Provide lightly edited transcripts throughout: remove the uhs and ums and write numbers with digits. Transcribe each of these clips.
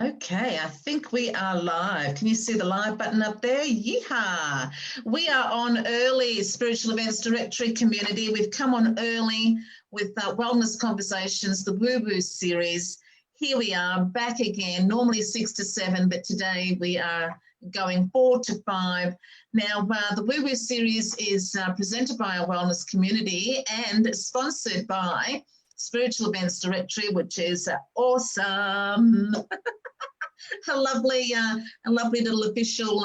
Okay, I think we are live. Can you see the live button up there? Yeehaw! We are on early Spiritual Events Directory community. We've come on early with Wellness Conversations, the Woo Woo series. Here we are back again, normally 6 to 7, but today we are going 4 to 5. Now, the Woo Woo series is presented by our wellness community and sponsored by Spiritual Events Directory, which is awesome. A lovely little official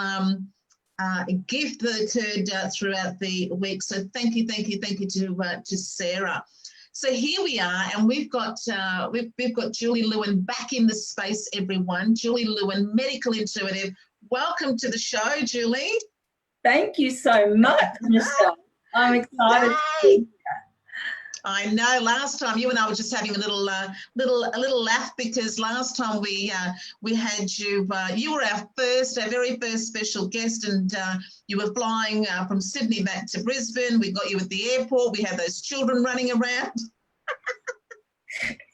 gift that occurred throughout the week. So thank you to Sarah. So here we are, and we've got Julie Lewin back in the space, everyone. Julie Lewin, medical intuitive. Welcome to the show, Julie. Thank you so much, Michelle. I'm excited. I know. Last time you and I were just having a little laugh because last time we had you. You were our very first special guest, and you were flying from Sydney back to Brisbane. We got you at the airport. We had those children running around.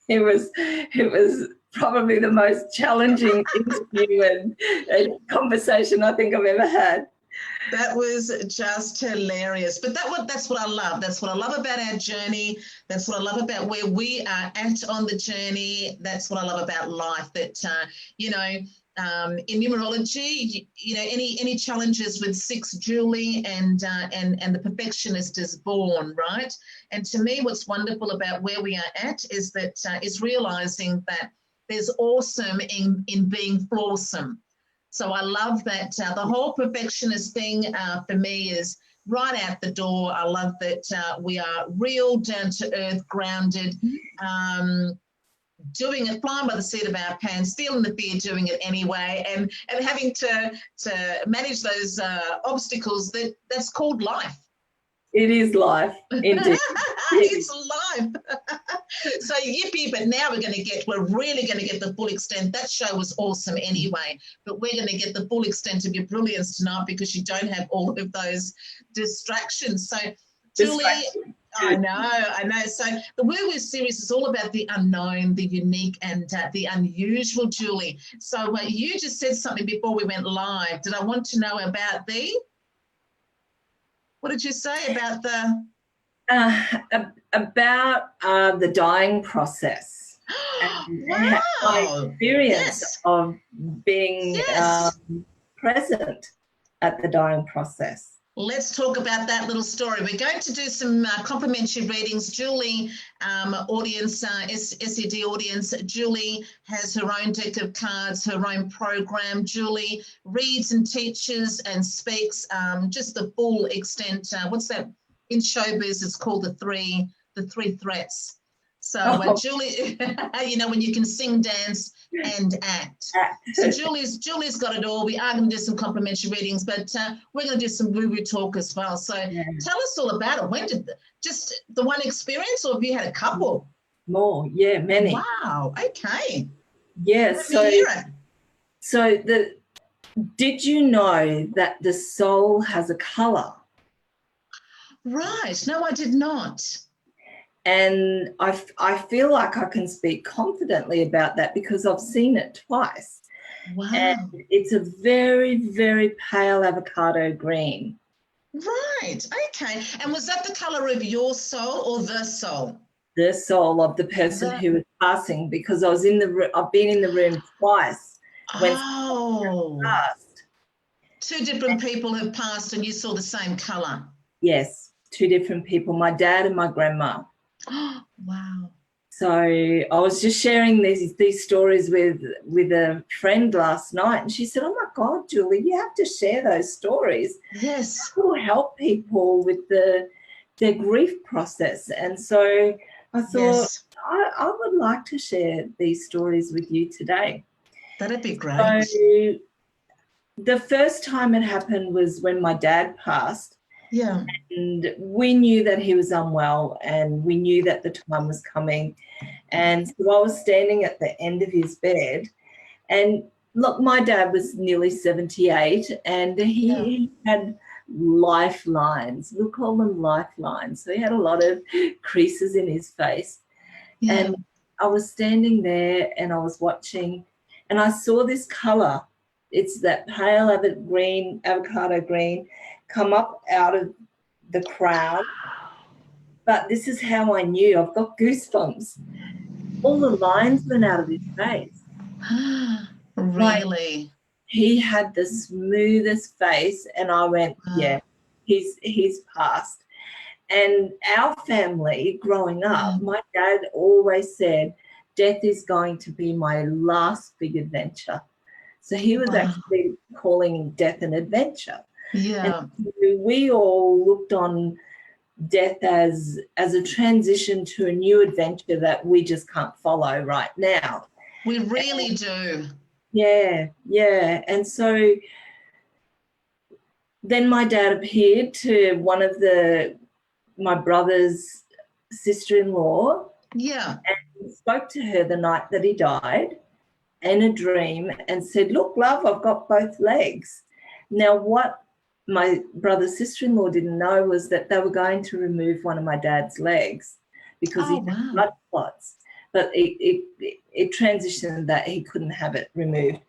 It was probably the most challenging interview and conversation I think I've ever had. That was just hilarious. But that's what I love. That's what I love about our journey. That's what I love about where we are at on the journey. That's what I love about life. That, in numerology, any challenges with 6 Julie and the perfectionist is born, right? And to me, what's wonderful about where we are at is that is realizing that there's awesome in being flawsome. So I love that the whole perfectionist thing for me is right out the door. I love that we are real, down to earth, grounded, doing it, flying by the seat of our pants, feeling the fear, doing it anyway, and having to manage those obstacles. That's called life. It is life, indeed. It's life. So yippee, but now we're really going to get the full extent. That show was awesome anyway, but we're going to get the full extent of your brilliance tonight because you don't have all of those distractions. So Julie, I know. So the Woo Woo series is all about the unknown, the unique, and the unusual, Julie. So you just said something before we went live. Did I want to know about what did you say about the... about the dying process. Wow. My experience of being present at the dying process. Let's talk about that little story. We're going to do some complimentary readings. Julie, audience, SED audience, Julie has her own deck of cards, her own program. Julie reads and teaches and speaks just the full extent. What's that? In showbiz, it's called the three threats. So Julie, when you can sing, dance, and act. So Julie's got it all. We are going to do some complimentary readings, but we're going to do some woo-woo talk as well. So tell us all about it. When did just the one experience, or have you had a couple? More, many. Wow. Okay. Yeah. So did you know that the soul has a color? Right. No, I did not. And I feel like I can speak confidently about that because I've seen it twice. Wow. And it's a very, very pale avocado green. Right. Okay. And was that the colour of your soul or the soul? The soul of the person who was passing, because I've been in the room twice when someone passed. 2 different people have passed and you saw the same colour? Yes, 2 different people, my dad and my grandma. Wow. So I was just sharing these stories with a friend last night, and she said, "Oh my God, Julie, you have to share those stories. Yes. It will help people with their grief process." And so I thought, I would like to share these stories with you today. That'd be great. So the first time it happened was when my dad passed. Yeah. And we knew that he was unwell, and we knew that the time was coming. And so I was standing at the end of his bed, and look, my dad was nearly 78, and he had lifelines. We'll call them lifelines. So he had a lot of creases in his face. Yeah. And I was standing there and I was watching, and I saw this color. It's that pale avocado green, come up out of the crown. But this is how I knew. I've got goosebumps. All the lines went out of his face. Really? Like, he had the smoothest face, and I went, yeah, he's passed. And our family growing up, my dad always said, death is going to be my last big adventure. So he was actually calling death an adventure. Yeah. And we all looked on death as a transition to a new adventure that we just can't follow right now. We really do. Yeah. And so then my dad appeared to one of my brother's sister-in-law. Yeah. And spoke to her the night that he died in a dream and said, look, love, I've got both legs. Now, what my brother's sister-in-law didn't know was that they were going to remove one of my dad's legs because he had blood clots. But it transitioned that he couldn't have it removed,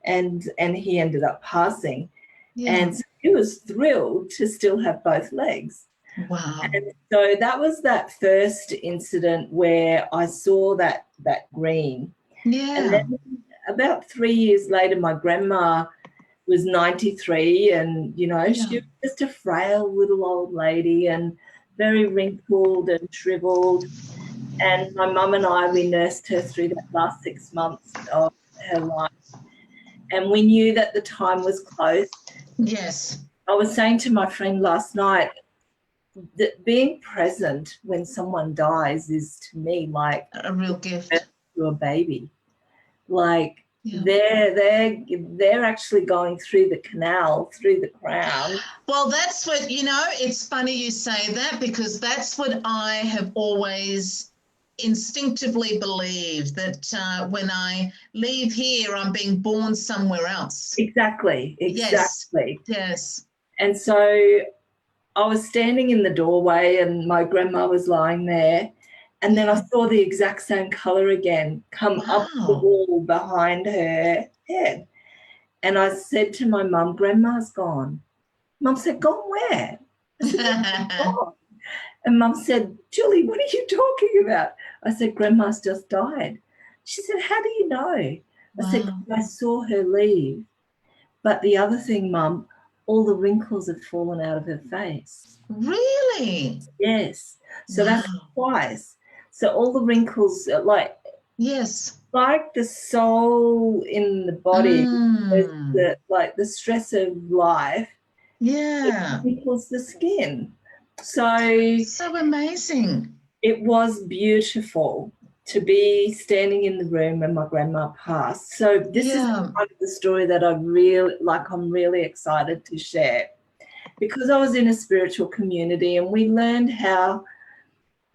and he ended up passing. Yeah. And so he was thrilled to still have both legs. Wow. And so that was that first incident where I saw that green. Yeah. And then about 3 years later, my grandma was 93, and, you know, she was just a frail little old lady and very wrinkled and shriveled. And my mum and I, we nursed her through that last 6 months of her life. And we knew that the time was close. Yes. I was saying to my friend last night that being present when someone dies is, to me, like a real gift to a baby. Like they're actually going through the canal, through the crown. Well, that's what, you know, it's funny you say that, because that's what I have always instinctively believed, that when I leave here, I'm being born somewhere else. Exactly. Yes. And so I was standing in the doorway and my grandma was lying there, and then I saw the exact same colour again come up the wall behind her head. And I said to my mum, Grandma's gone. Mum said, gone where? I said, gone. And Mum said, Julie, what are you talking about? I said, Grandma's just died. She said, how do you know? I said, I saw her leave. But the other thing, Mum, all the wrinkles have fallen out of her face. Really? Yes. So that's twice. So all the wrinkles, like the soul in the body, the stress of life, it wrinkles the skin. So amazing. It was beautiful to be standing in the room when my grandma passed. So this is part of the story that I'm really excited to share, because I was in a spiritual community and we learned how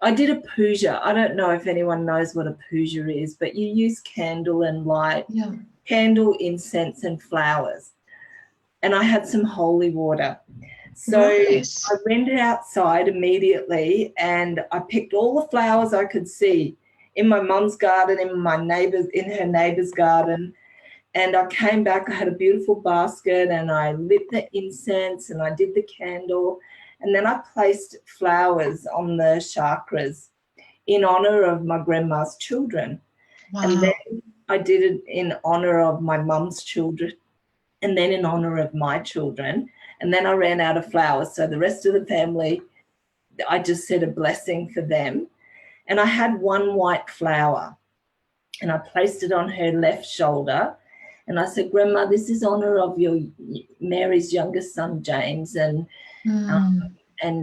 I did a puja. I don't know if anyone knows what a puja is, but you use candle and light, candle, incense and flowers. And I had some holy water. So I went outside immediately and I picked all the flowers I could see in my mum's garden, in her neighbour's garden. And I came back, I had a beautiful basket and I lit the incense and I did the candle. And then I placed flowers on the chakras in honour of my grandma's children. Wow. And then I did it in honour of my mum's children and then in honour of my children. And then I ran out of flowers. So the rest of the family, I just said a blessing for them. And I had one white flower and I placed it on her left shoulder. And I said, Grandma, this is honour of Mary's youngest son, James. And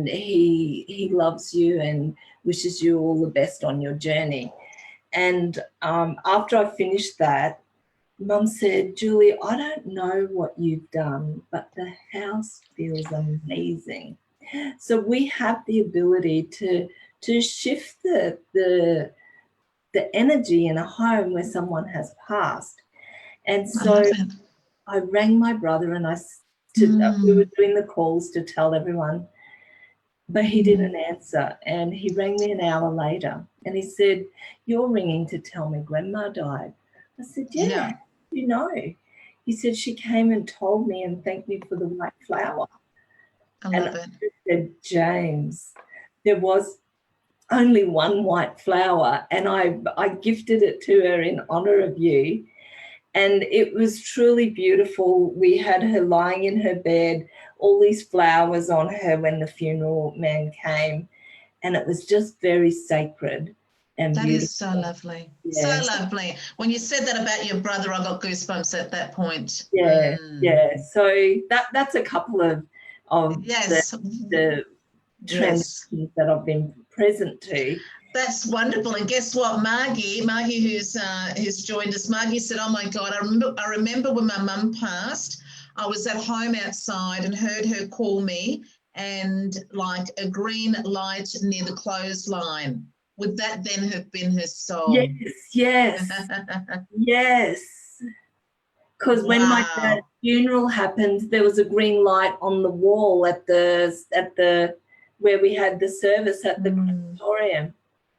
he loves you and wishes you all the best on your journey. And after I finished that, Mum said, Julie, I don't know what you've done, but the house feels amazing. So we have the ability to shift the energy in a home where someone has passed. And so I rang my brother and we were doing the calls to tell everyone, but he didn't answer. And he rang me an hour later and he said, you're ringing to tell me Grandma died. I said, yeah. you know? He said, she came and told me and thanked me for the white flower. I And love it. I said, James, there was only one white flower, and I gifted it to her in honor of you. And it was truly beautiful. We had her lying in her bed, all these flowers on her when the funeral man came. And it was just very sacred and That beautiful. is so lovely. Yeah. So lovely. When you said that about your brother, I got goosebumps at that point. Yeah, yeah. So that's a couple of Yes. the Yes. transitions that I've been present to. That's wonderful. And guess what, Margie who's joined us, Margie said, oh my God, I remember when my mum passed, I was at home outside and heard her call me, and like a green light near the clothesline. Would that then have been her soul? Yes, yes. Because when my dad's funeral happened, there was a green light on the wall at the where we had the service at the crematorium.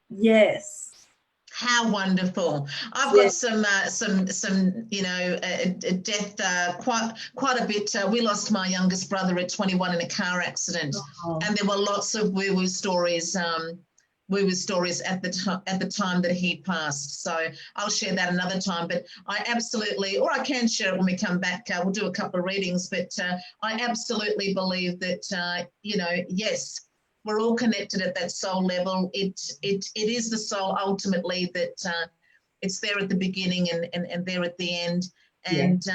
Yes. How wonderful! I've got some death quite a bit. We lost my youngest brother at 21 in a car accident, and there were lots of woo-woo stories. Woo-woo stories at the time that he passed. So I'll share that another time. But I absolutely, or I can share it when we come back. We'll do a couple of readings. But I absolutely believe that yes, we're all connected at that soul level. It is the soul ultimately that it's there at the beginning and there at the end. And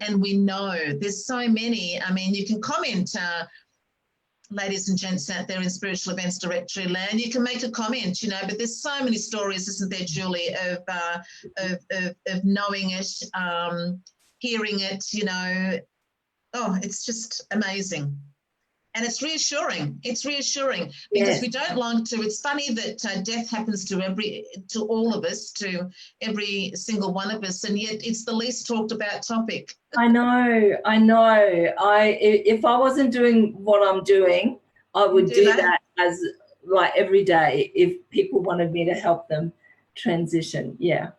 and we know there's so many. I mean, you can comment. Ladies and gents out there in Spiritual Events Directory land, you can make a comment, but there's so many stories, isn't there, Julie, of knowing it, hearing it, oh, it's just amazing. And it's reassuring. It's reassuring because we don't like to. It's funny that death happens to all of us, to every single one of us, and yet it's the least talked about topic. I know. If I wasn't doing what I'm doing, I would do that as like every day if people wanted me to help them transition. Yeah.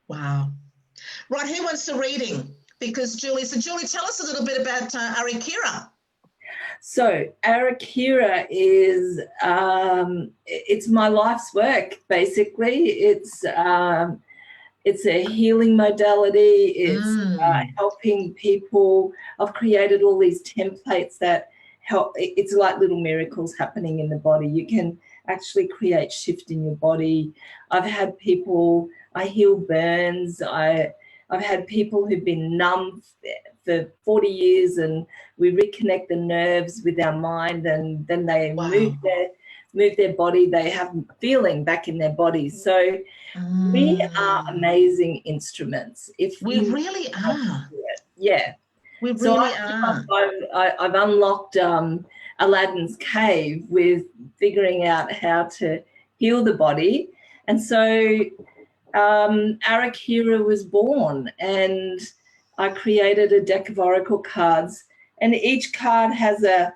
Wow. Right. Who wants a reading? Because Julie, tell us a little bit about Arikira. So Arikira is it's my life's work, basically. It's a healing modality. It's helping people. I've created all these templates that help. It's like little miracles happening in the body. You can actually create shift in your body. I've had people, I heal burns. I've had people who've been numb for 40 years, and we reconnect the nerves with our mind, and then they move their body. They have feeling back in their body. So we are amazing instruments. We really are. Yeah. We really are. I've unlocked Aladdin's cave with figuring out how to heal the body. And so Arikira was born, and I created a deck of oracle cards, and each card has a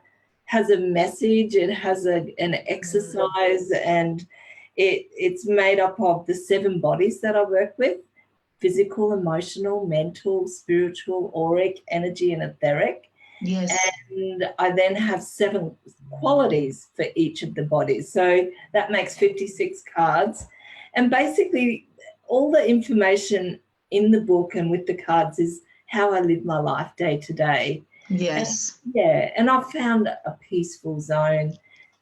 message. It has an exercise, and it's made up of the 7 bodies that I work with: physical, emotional, mental, spiritual, auric, energy, and etheric. Yes. And I then have 7 qualities for each of the bodies. So that makes 56 cards. And basically all the information in the book and with the cards is how I live my life day to day. Yes. And I've found a peaceful zone.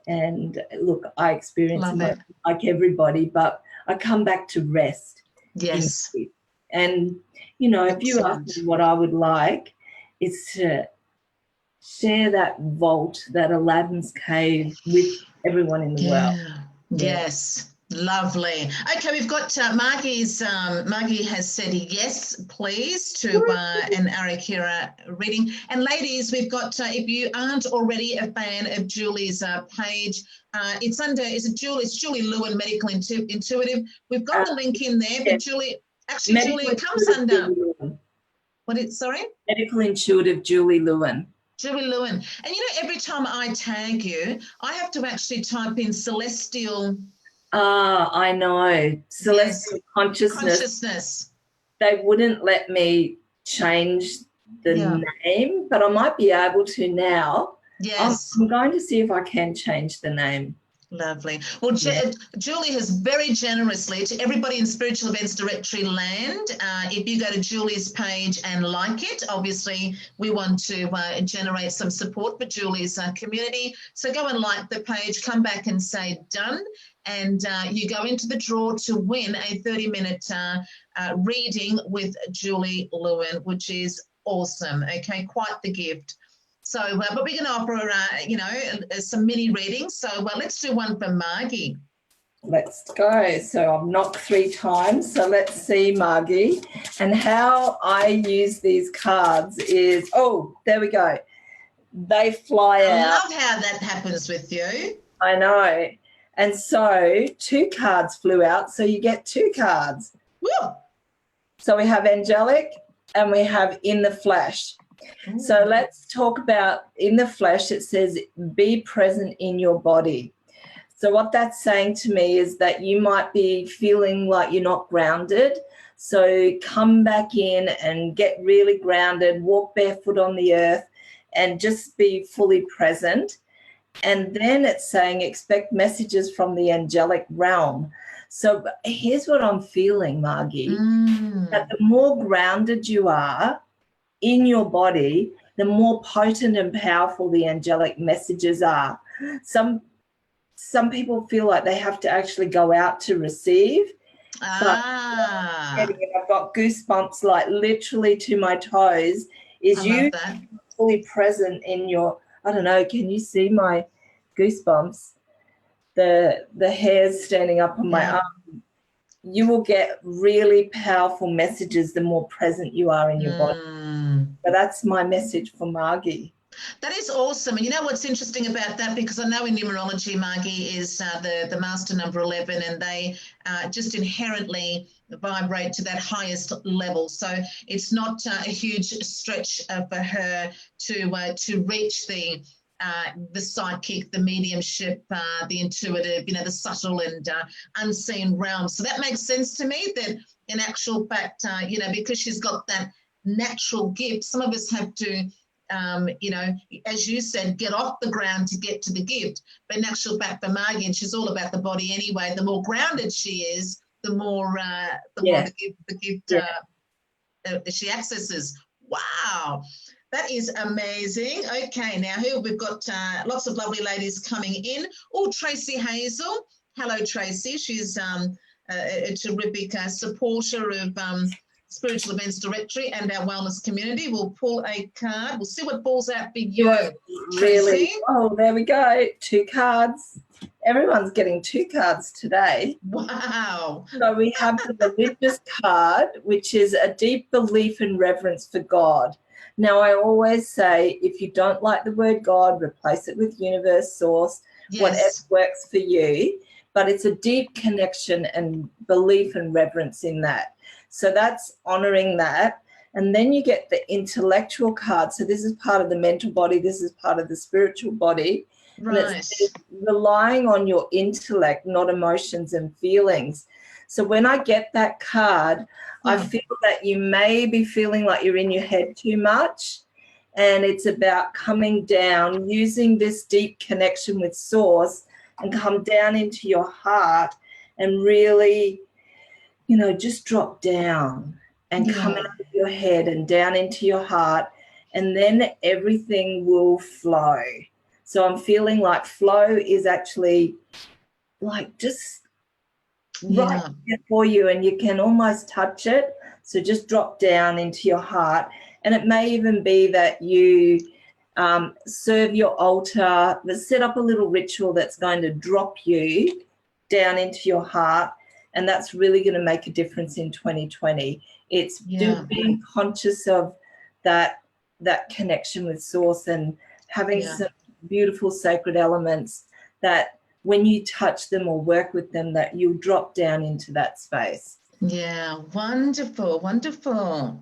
And look, I experience it like everybody, but I come back to rest. Yes. And, if you ask me what I would like, it's to share that vault, that Aladdin's cave with everyone in the world. Yes. Lovely. Okay, we've got Margie has said yes, please, to an Arikira reading. And ladies, we've got, if you aren't already a fan of Julie's page, it's Julie Lewin, Medical Intuitive. We've got the link in there, but Julie, Julie, it comes under, Medical Intuitive Julie Lewin. Julie Lewin. And every time I tag you, I have to actually type in celestial. I know. Celestial consciousness. they wouldn't let me change the name, but I might be able to now. Yes. I'm going to see if I can change the name. Lovely. Well, Julie has very generously, to everybody in Spiritual Events Directory land, if you go to Julie's page and like it, obviously we want to generate some support for Julie's community. So go and like the page, come back and say done, and you go into the draw to win a 30-minute reading with Julie Lewin, which is awesome. Okay, quite the gift. So, but we're going to offer, some mini readings. So, let's do one for Margie. Let's go. So I've knocked 3 times. So let's see, Margie. And how I use these cards is, oh, there we go. They fly out. I love how that happens with you. I know. And so 2 cards flew out. So you get 2 cards. Woo! So we have angelic and we have in the flesh. So let's talk about in the flesh. It says, be present in your body. So what that's saying to me is that you might be feeling like you're not grounded. So come back in and get really grounded, walk barefoot on the earth and just be fully present. And then it's saying, expect messages from the angelic realm. So here's what I'm feeling, Margie, that the more grounded you are in your body, the more potent and powerful the angelic messages are. Some people feel like they have to actually go out to receive. I've got goosebumps like literally to my toes. Is you fully present in your, I don't know, can you see my goosebumps? The hairs standing up on my arm. You will get really powerful messages the more present you are in your body. So that's my message for Margie. That is awesome. And you know what's interesting about that, because I know in numerology, Margie is the master number 11, and they just inherently vibrate to that highest level. So it's not a huge stretch for her to reach the psychic, the mediumship, the intuitive, the subtle and unseen realms. So that makes sense to me that in actual fact, because she's got that natural gift, some of us have to, as you said, get off the ground to get to the gift. But in actual fact, for Margie, and she's all about the body anyway, the more grounded she is, the more the gift she accesses. Wow. That is amazing. Okay, now here we've got lots of lovely ladies coming in. Oh, Tracy Hazel. Hello, Tracy. She's a terrific supporter of Spiritual Events Directory and our wellness community. We'll pull a card. We'll see what falls out for you, really? Tracy. Oh, there we go. 2 cards. Everyone's getting 2 cards today. Wow. So we have the religious card, which is a deep belief and reverence for God. Now, I always say, if you don't like the word God, replace it with universe, source, whatever works for you. But it's a deep connection and belief and reverence in that. So that's honoring that. And then you get the intellectual card. So this is part of the mental body. This is part of the spiritual body. Right. And it's relying on your intellect, not emotions and feelings. So when I get that card, I feel that you may be feeling like you're in your head too much, and it's about coming down, using this deep connection with source and come down into your heart and really, just drop down and come out of your head and down into your heart, and then everything will flow. So I'm feeling like flow is actually like just right here for you, and you can almost touch it. So just drop down into your heart. And it may even be that you serve your altar, but set up a little ritual that's going to drop you down into your heart. And that's really going to make a difference in 2020. It's being conscious of that connection with source and having some beautiful sacred elements that when you touch them or work with them, that you'll drop down into that space. Yeah, wonderful, wonderful.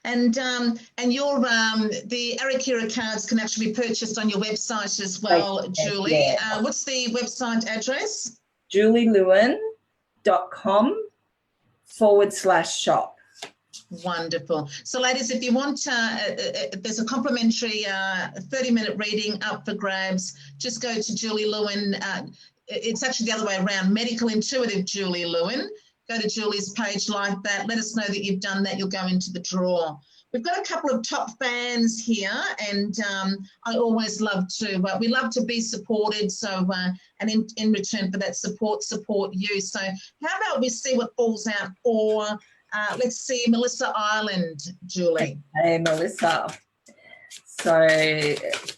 And your the Arakira cards can actually be purchased on your website as well, Julie. What's the website address? julielewin.com/shop. Wonderful. So, ladies, if you want, there's a complimentary 30-minute reading up for grabs. Just go to Julie Lewin. It's actually the other way around, Medical Intuitive Julie Lewin. Go to Julie's page like that. Let us know that you've done that. You'll go into the draw. We've got a couple of top fans here, and I always love to, we love to be supported. So, and in return for that support you. So how about we see what falls out for, let's see, Melissa Ireland, Julie. Hey, Melissa. So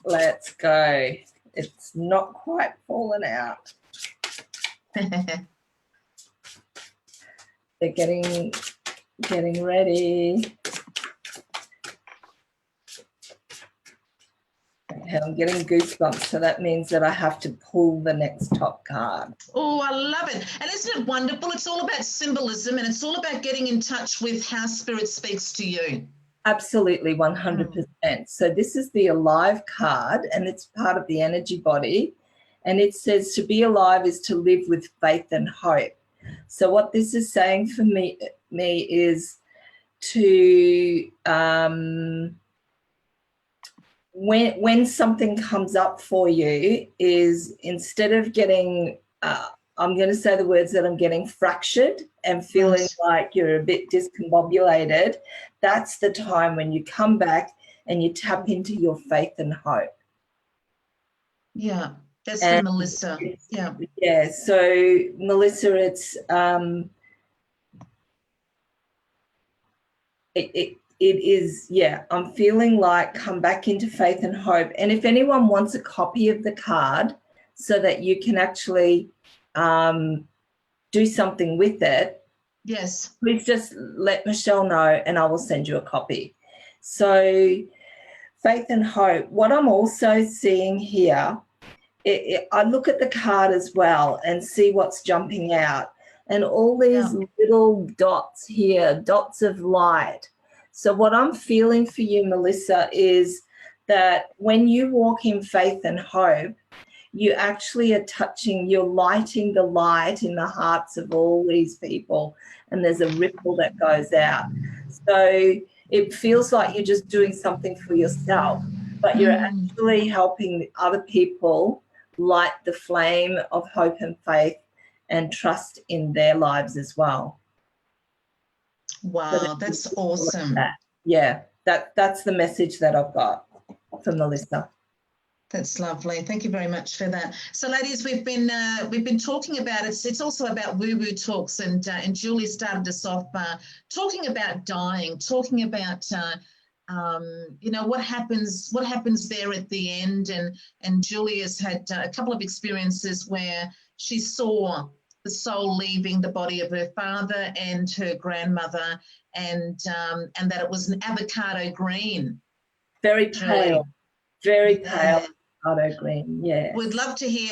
let's go. It's not quite fallen out. They're getting ready. Okay, I'm getting goosebumps, so that means that I have to pull the next top card. Oh, I love it. And isn't it wonderful? It's all about symbolism, and it's all about getting in touch with how Spirit speaks to you. Absolutely, 100%. So this is the Alive card, and it's part of the energy body. And it says to be alive is to live with faith and hope. So what this is saying for me is to when something comes up for you, is instead of getting I'm going to say the words that I'm getting fractured and feeling like you're a bit discombobulated, that's the time when you come back and you tap into your faith and hope. Yeah, that's for Melissa. Yeah. Yeah, so Melissa, it's it is, yeah, I'm feeling like come back into faith and hope. And if anyone wants a copy of the card so that you can actually do something with it, yes, please just let Michelle know and I will send you a copy. So faith and hope. What I'm also seeing here, I look at the card as well and see what's jumping out, and all these little dots here, dots of light. So what I'm feeling for you, Melissa, is that when you walk in faith and hope, you actually are you're lighting the light in the hearts of all these people, and there's a ripple that goes out. So it feels like you're just doing something for yourself, but you're actually helping other people light the flame of hope and faith and trust in their lives as well. Wow, so that's awesome. Yeah, that's the message that I've got from Melissa. That's lovely. Thank you very much for that. So, ladies, we've been talking about it. It's also about woo-woo talks, and Julie started us off talking about dying, talking about you know, what happens there at the end, and Julie has had a couple of experiences where she saw the soul leaving the body of her father and her grandmother, and that it was an avocado green. Very pale, very pale. Avocado green, yeah. We'd love to hear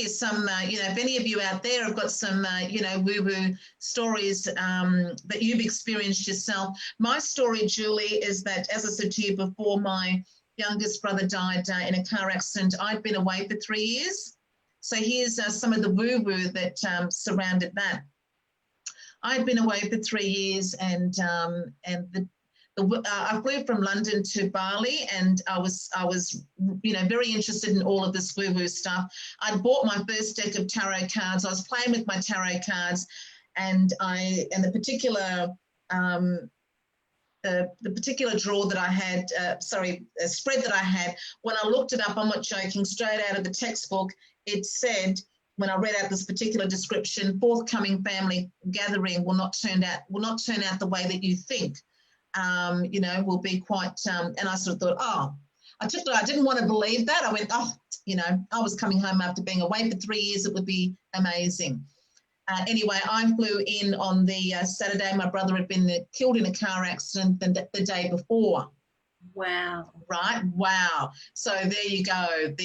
some, you know, if any of you out there have got some, you know, woo-woo stories that you've experienced yourself. My story, Julie, is that, as I said to you before, my youngest brother died in a car accident. I'd been away for 3 years. So here's some of the woo-woo that surrounded that. I'd been away for 3 years, and I flew from London to Bali, and I was, you know, very interested in all of this woo-woo stuff. I'd bought my first deck of tarot cards. I was playing with my tarot cards, and the particular draw that I had, spread that I had, when I looked it up, I'm not joking, straight out of the textbook, it said, when I read out this particular description, forthcoming family gathering will not turn out the way that you think. You know, will be quite, and I sort of thought, oh, I didn't want to believe that. I went, oh, you know, I was coming home after being away for 3 years. It would be amazing. Anyway, I flew in on the Saturday. My brother had been killed in a car accident the day before. Wow. Right? Wow. So there you go.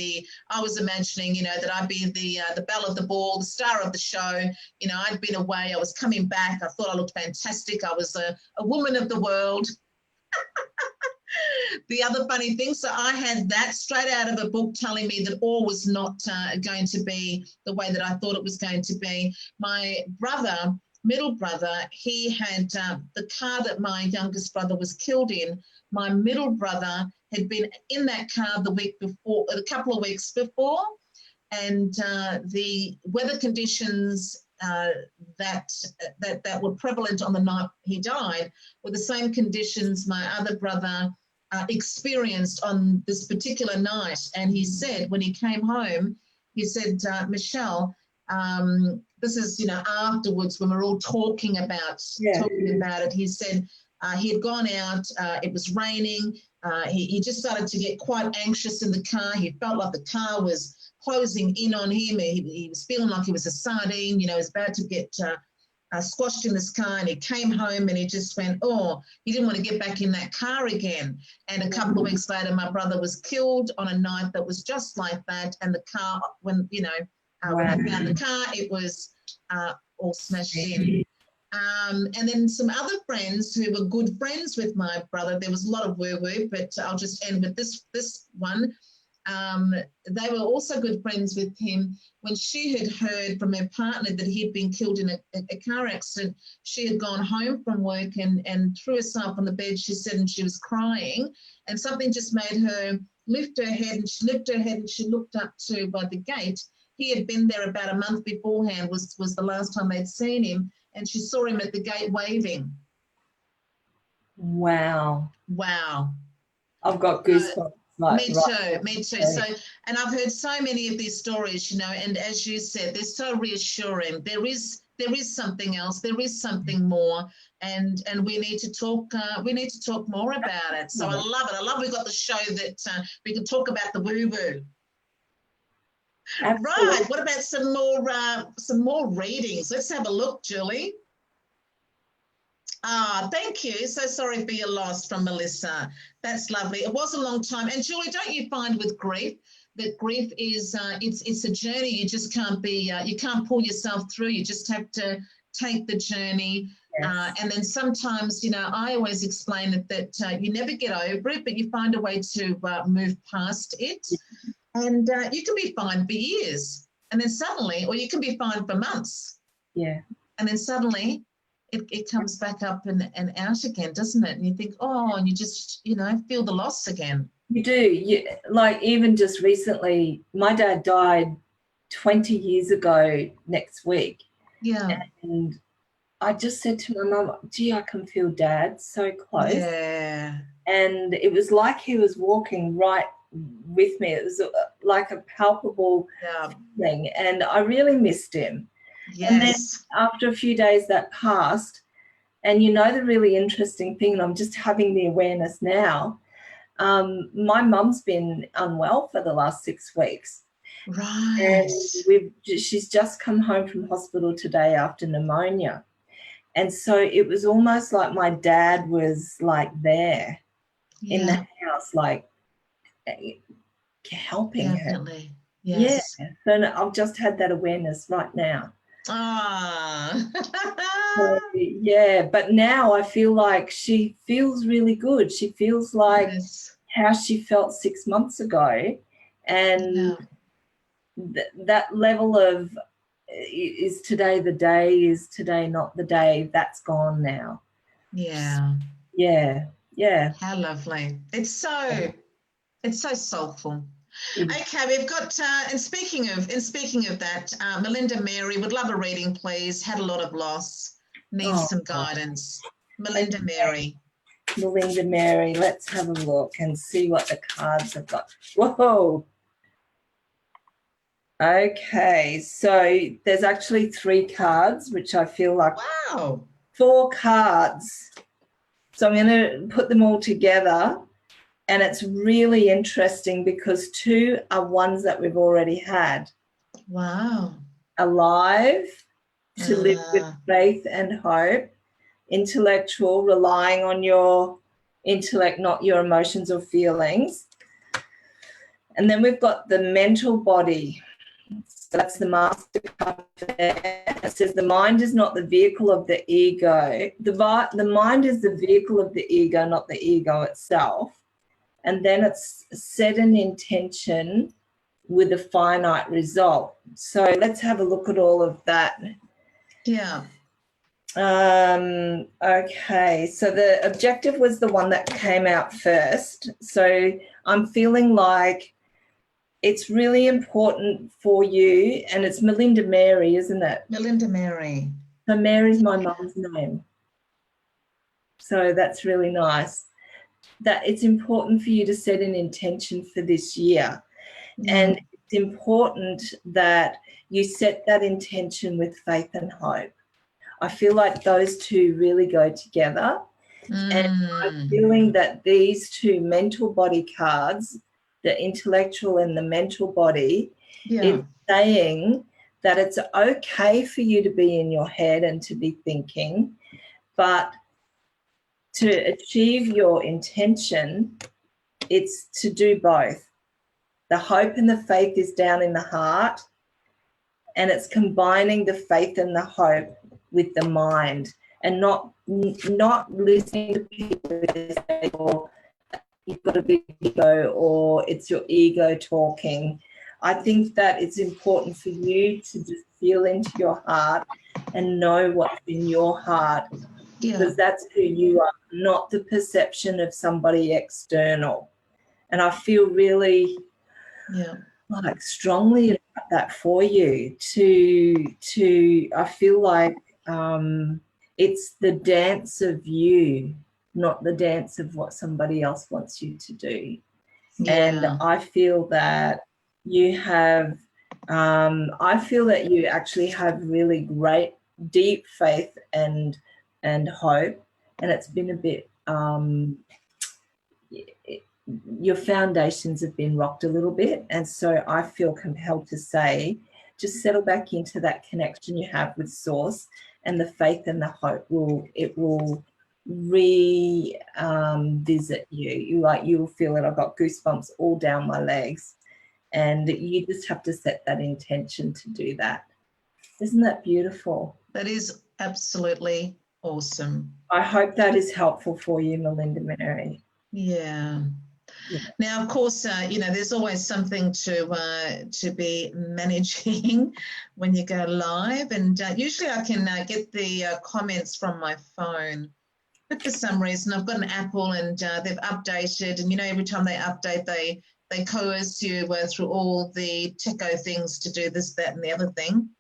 I was imagining, you know, that I'd be the belle of the ball, the star of the show. You know, I'd been away. I was coming back. I thought I looked fantastic. I was a woman of the world. The other funny thing, so I had that straight out of a book telling me that all was not going to be the way that I thought it was going to be. My brother middle brother, he had the car that my youngest brother was killed in. My middle brother had been in that car the week before, a couple of weeks before, and the weather conditions that were prevalent on the night he died were the same conditions my other brother experienced on this particular night. And he said when he came home, he said, Michelle, this is, you know, afterwards when we're all talking about it, he said he had gone out, it was raining, he just started to get quite anxious in the car. He felt like the car was closing in on him. He was feeling like he was a sardine, you know, he was about to get squashed in this car, and he came home and he just went, oh, he didn't want to get back in that car again. And a couple of weeks later, my brother was killed on a night that was just like that. And the car, when, you know, when I found the car, it was all smashed in. And then some other friends who were good friends with my brother, there was a lot of woo-woo, but I'll just end with this one. They were also good friends with him. When she had heard from her partner that he'd been killed in a car accident, she had gone home from work and threw herself on the bed, she said, and she was crying. And something just made her lift her head, and she lifted her head and she looked up to by the gate. He had been there about a month beforehand, was the last time they'd seen him, and she saw him at the gate waving. Wow. Wow. I've got goosebumps. Me too. So, and I've heard so many of these stories, you know, and as you said, they're so reassuring. There is something else. There is something more, and we need to talk. We need to talk more about it. So I love it. I love we've got the show that we can talk about the woo woo. Right. What about some more readings? Let's have a look, Julie. Thank you. So sorry for your loss from Melissa. That's lovely. It was a long time. And Julie, don't you find with grief that grief is it's a journey? You just can't be you can't pull yourself through. You just have to take the journey. Yes. And then sometimes, you know, I always explain it that you never get over it, but you find a way to move past it. And you can be fine for years, and then suddenly, or you can be fine for months. Yeah. And then suddenly it comes back up and out again, doesn't it? And you think, oh, and you just, you know, feel the loss again. You do. Like even just recently, my dad died 20 years ago next week. Yeah. And I just said to my mum, gee, I can feel Dad so close. Yeah. And it was like he was walking right with me. It was like a palpable thing. And I really missed him. Yes. And then after a few days that passed, and you know the really interesting thing, and I'm just having the awareness now, my mum's been unwell for the last 6 weeks. Right. And she's just come home from hospital today after pneumonia. And so it was almost like my dad was like there in the house, like helping her. Yes. Yeah. So I've just had that awareness right now. So, yeah, but now I feel like she feels really good. She feels like how she felt 6 months ago. And that level of is today the day, is today not the day, that's gone now. Yeah. Yeah. Yeah. How lovely. It's so soulful. Okay, we've got and speaking of that, Melinda Mary would love a reading, please. Had a lot of loss, needs some guidance. Melinda Mary. Melinda Mary, let's have a look and see what the cards have got. Whoa. Okay, so there's actually 3 cards, which I feel like 4 cards. So I'm going to put them all together. And it's really interesting because 2 are ones that we've already had. Wow. Alive, to live with faith and hope. Intellectual, relying on your intellect, not your emotions or feelings. And then we've got the mental body. So that's the master card there. It says the mind is not the vehicle of the ego. The mind is the vehicle of the ego, not the ego itself. And then it's set an intention with a finite result. So let's have a look at all of that. Yeah. Okay, so the objective was the one that came out first. So I'm feeling like it's really important for you, and it's Melinda Mary, isn't it? Melinda Mary. So Mary's my mum's name. So that's really nice. That it's important for you to set an intention for this year. And it's important that you set that intention with faith and hope. I feel like those two really go together. And I'm feeling that these two mental body cards, the intellectual and the mental body, it's saying that it's okay for you to be in your head and to be thinking, but to achieve your intention, it's to do both. The hope and the faith is down in the heart, and it's combining the faith and the hope with the mind, and not listening to people who say, or you've got a big ego, or it's your ego talking. I think that it's important for you to just feel into your heart and know what's in your heart, because that's who you are, not the perception of somebody external. And I feel really like strongly about that for you to I feel like it's the dance of you, not the dance of what somebody else wants you to do. And I feel that you have I feel that you actually have really great deep faith and hope, and it's been a bit your foundations have been rocked a little bit, and so I feel compelled to say just settle back into that connection you have with Source, and the faith and the hope will visit you. You will feel it. I've got goosebumps all down my legs, and you just have to set that intention to do that. Isn't that beautiful? That is absolutely awesome. I hope that is helpful for you, Melinda Mary. Yeah. Now, of course, there's always something to be managing when you go live, and usually I can get the comments from my phone, but for some reason I've got an Apple, and they've updated, and every time they update, they coerce you through all the techo things to do this, that, and the other thing,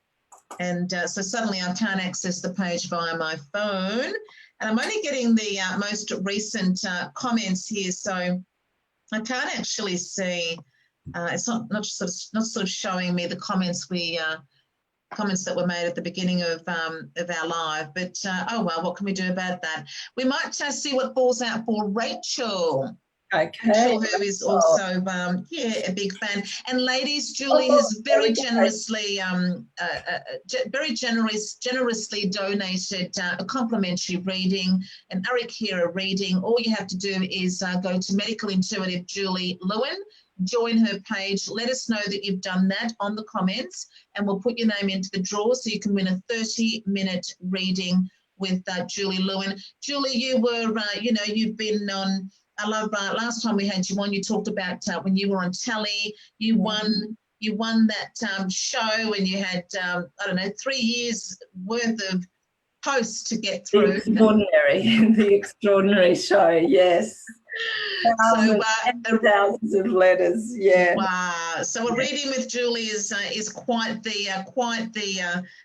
and so suddenly I can't access the page via my phone, and I'm only getting the most recent comments here, so I can't actually see. It's not sort of showing me the comments comments that were made at the beginning of our live. But oh well, what can we do about that? We might see what falls out for Rachel. Okay. Rachel, who is also a big fan. And ladies, Julie has very generously generously donated a complimentary reading, an Arikira reading. All you have to do is go to Medical Intuitive Julie Lewin, join her page, let us know that you've done that on the comments, and we'll put your name into the draw so you can win a 30-minute reading with Julie Lewin. Julie, you were, you've been on. I love last time we had you on, you talked about when you were on telly, you won that show, and you had 3 years worth of posts to get through. The extraordinary show, yes. Thousands of letters, yeah. Wow! So a reading with Julie is quite the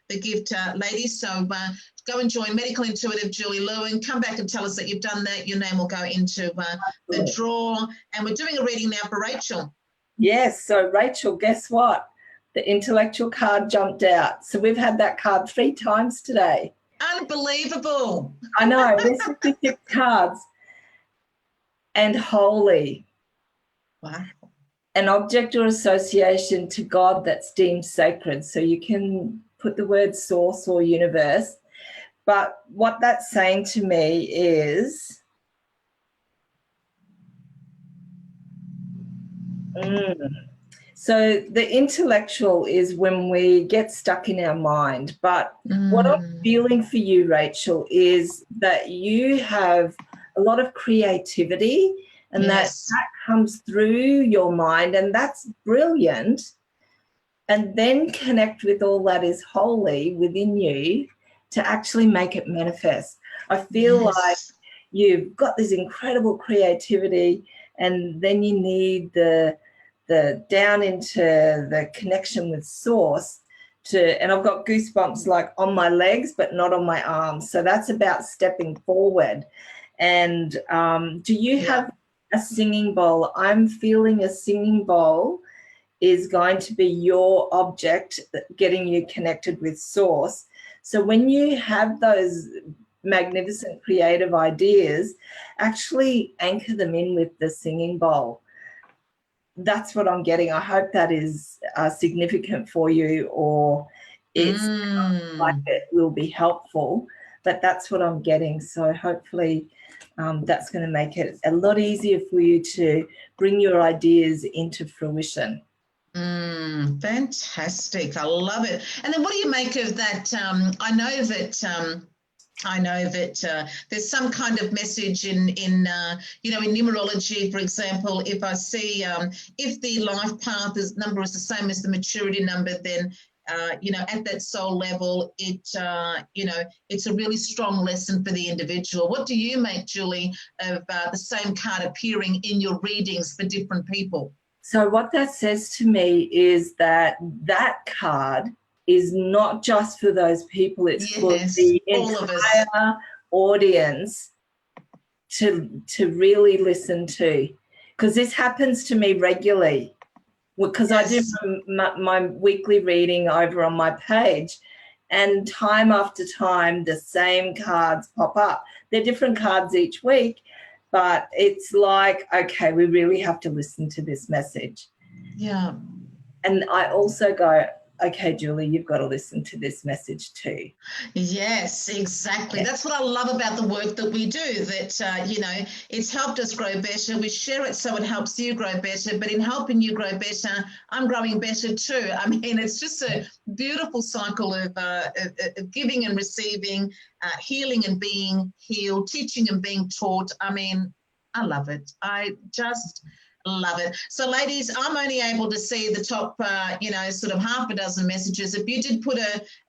gift, ladies. So go and join Medical Intuitive Julie Lewin. Come back and tell us that you've done that. Your name will go into the draw. And we're doing a reading now for Rachel. Yes. So Rachel, guess what? The intellectual card jumped out. So we've had that card 3 times today. Unbelievable! I know. There's 56 cards. And holy. Wow. An object or association to God that's deemed sacred. So you can put the word source or universe. But what that's saying to me is so the intellectual is when we get stuck in our mind. But what I'm feeling for you, Rachel, is that you have a lot of creativity, and that comes through your mind, and that's brilliant. And then connect with all that is holy within you, to actually make it manifest. I feel like you've got this incredible creativity, and then you need the down into the connection with source to, and I've got goosebumps like on my legs but not on my arms. So that's about stepping forward. And do you have a singing bowl? I'm feeling a singing bowl is going to be your object, getting you connected with source. So when you have those magnificent creative ideas, actually anchor them in with the singing bowl. That's what I'm getting. I hope that is significant for you, or it's like it will be helpful, but that's what I'm getting. So hopefully that's going to make it a lot easier for you to bring your ideas into fruition. Fantastic. I love it. And then what do you make of that? I know that there's some kind of message in numerology, for example. If I see if the life path number is the same as the maturity number, then at that soul level, it's a really strong lesson for the individual. What do you make, Julie, of the same card appearing in your readings for different people? So what that says to me is that card is not just for those people, it's for the entire audience to really listen to. Because this happens to me regularly, because I do my weekly reading over on my page, and time after time the same cards pop up. They're different cards each week, but it's like, okay, we really have to listen to this message. Yeah. And I also go, okay, Julie, you've got to listen to this message too. Yes, exactly. Yeah. That's what I love about the work that we do, that, it's helped us grow better. We share it so it helps you grow better, but in helping you grow better, I'm growing better too. I mean, it's just a beautiful cycle of giving and receiving, healing and being healed, teaching and being taught. I mean, I love it. I just love it. So ladies, I'm only able to see the top, sort of half a dozen messages. If you did put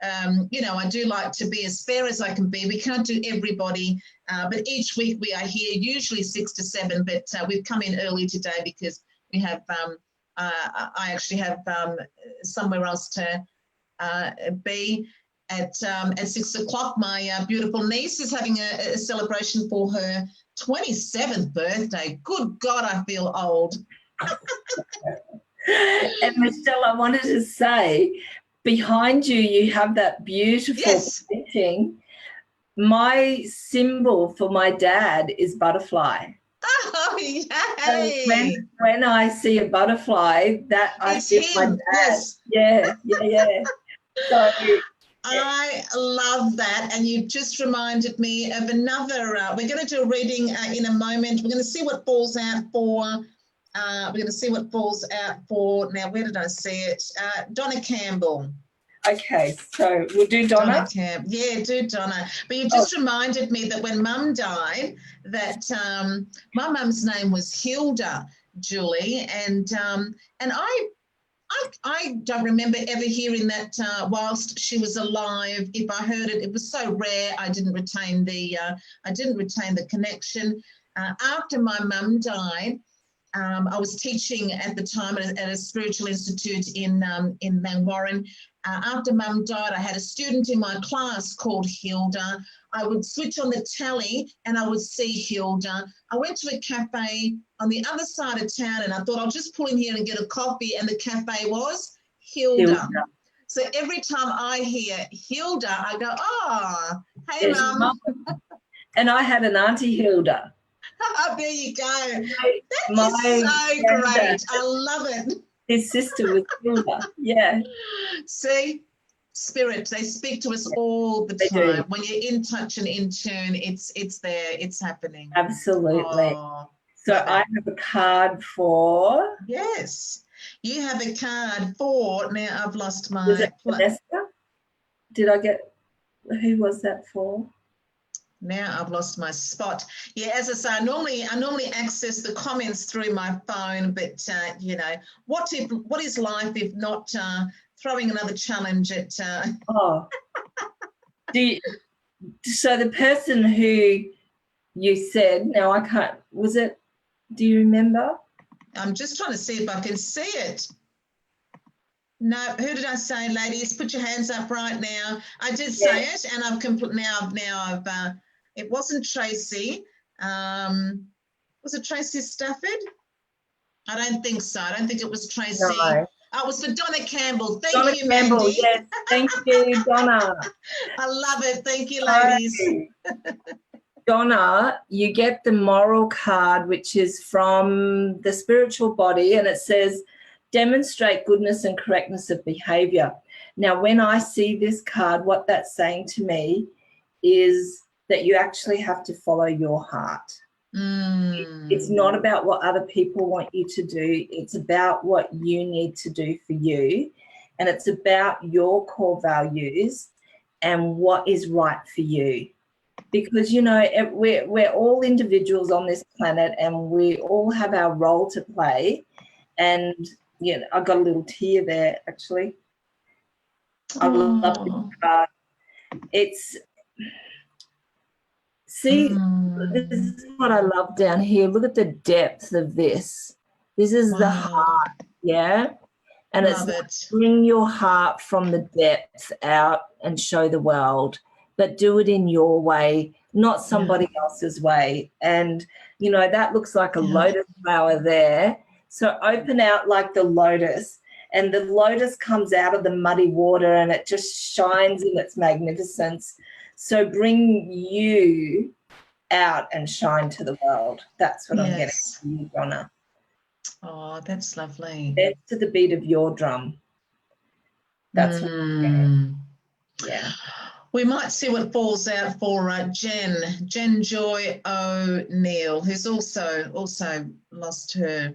I do like to be as fair as I can be. We can't do everybody, but each week we are here, usually 6 to 7, but we've come in early today because we have, I actually have somewhere else to be at 6 o'clock. My beautiful niece is having a celebration for her 27th birthday. Good God, I feel old. And Michelle, I wanted to say, behind you, you have that beautiful painting. My symbol for my dad is butterfly. Oh, yay! So when I see a butterfly, that I feel my dad. Yes. Yeah. So I love that, and you just reminded me of another. We're going to do a reading in a moment. We're going to see what falls out for. Now, where did I see it? Donna Campbell. Okay, so we'll do Donna. Yeah, do Donna. But you just reminded me that when Mum died, that my mum's name was Hilda, Julie, and I don't remember ever hearing that whilst she was alive. If I heard it, it was so rare. I didn't retain the connection. After my mum died, I was teaching at the time at a spiritual institute in Mangwarrin. After Mum died, I had a student in my class called Hilda. I would switch on the tally and I would see Hilda. I went to a cafe on the other side of town and I thought I'll just pull in here and get a coffee, and the cafe was Hilda. So every time I hear Hilda, I go, oh, hey, Mum. And I had an Auntie Hilda. Oh, there you go. That is so great. I love it. His sister was Hilda. Yeah. See, spirit, they speak to us all the time. When you're in touch and in tune, it's there, it's happening. Absolutely. So I have a card for. Yes. You have a card for. Now I've lost my. Was it Vanessa? Did I get? Who was that for? Now I've lost my spot. Yeah, as I say, I normally access the comments through my phone, but what is life if not throwing another challenge at? So the person who you said, now I can't, was it, do you remember? I'm just trying to see if I can see it. No, who did I say, ladies? Put your hands up right now. I did say it, and I've it wasn't Tracy. Was it Tracy Stafford? I don't think so. I don't think it was Tracy. No. Oh, it was for Donna Campbell. Thank Donna you, Campbell, Mandy. yes. Thank you, Donna. I love it. Thank you, ladies. Donna, you get the moral card, which is from the spiritual body, and it says, demonstrate goodness and correctness of behavior. Now, when I see this card, what that's saying to me is that you actually have to follow your heart. It's not about what other people want you to do. It's about what you need to do for you. And it's about your core values and what is right for you. Because, you know, we're all individuals on this planet and we all have our role to play. And, you know, I got a little tear there, actually. I love this card. It's, see, this is what I love down here. Look at the depth of this. This is the heart, yeah? And love it's bring your heart from the depth out and show the world, but do it in your way, not somebody else's way. And, you know, that looks like a lotus flower there. So open out like the lotus, and the lotus comes out of the muddy water and it just shines in its magnificence. So bring you out and shine to the world. That's what I'm getting from you, Donna. Oh, that's lovely. Dance to the beat of your drum. That's what I'm getting. Yeah. We might see what falls out for Jen Joy O'Neill, who's also lost her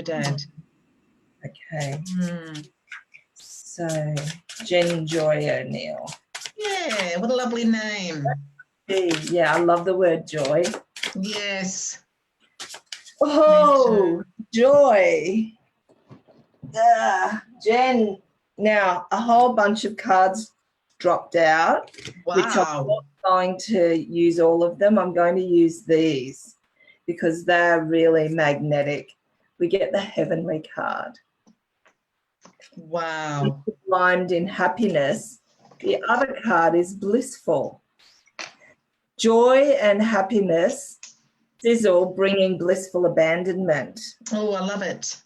dad. Okay. So Jen Joy O'Neill. Yeah, what a lovely name. Yeah, I love the word joy. Yes. Oh, joy. Jen, now a whole bunch of cards dropped out. Wow. Which I'm not going to use all of them. I'm going to use these because they're really magnetic. We get the heavenly card. Wow. Sublimed in happiness. The other card is blissful. Joy and happiness, sizzle, bringing blissful abandonment. Oh, I love it.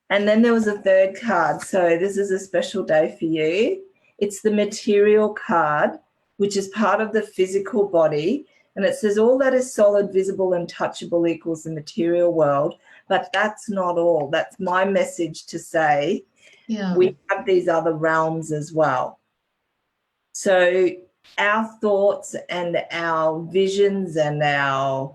And then there was a third card. So this is a special day for you. It's the material card, which is part of the physical body. And it says all that is solid, visible, and touchable equals the material world. But that's not all. That's my message to say we have these other realms as well. So our thoughts and our visions and our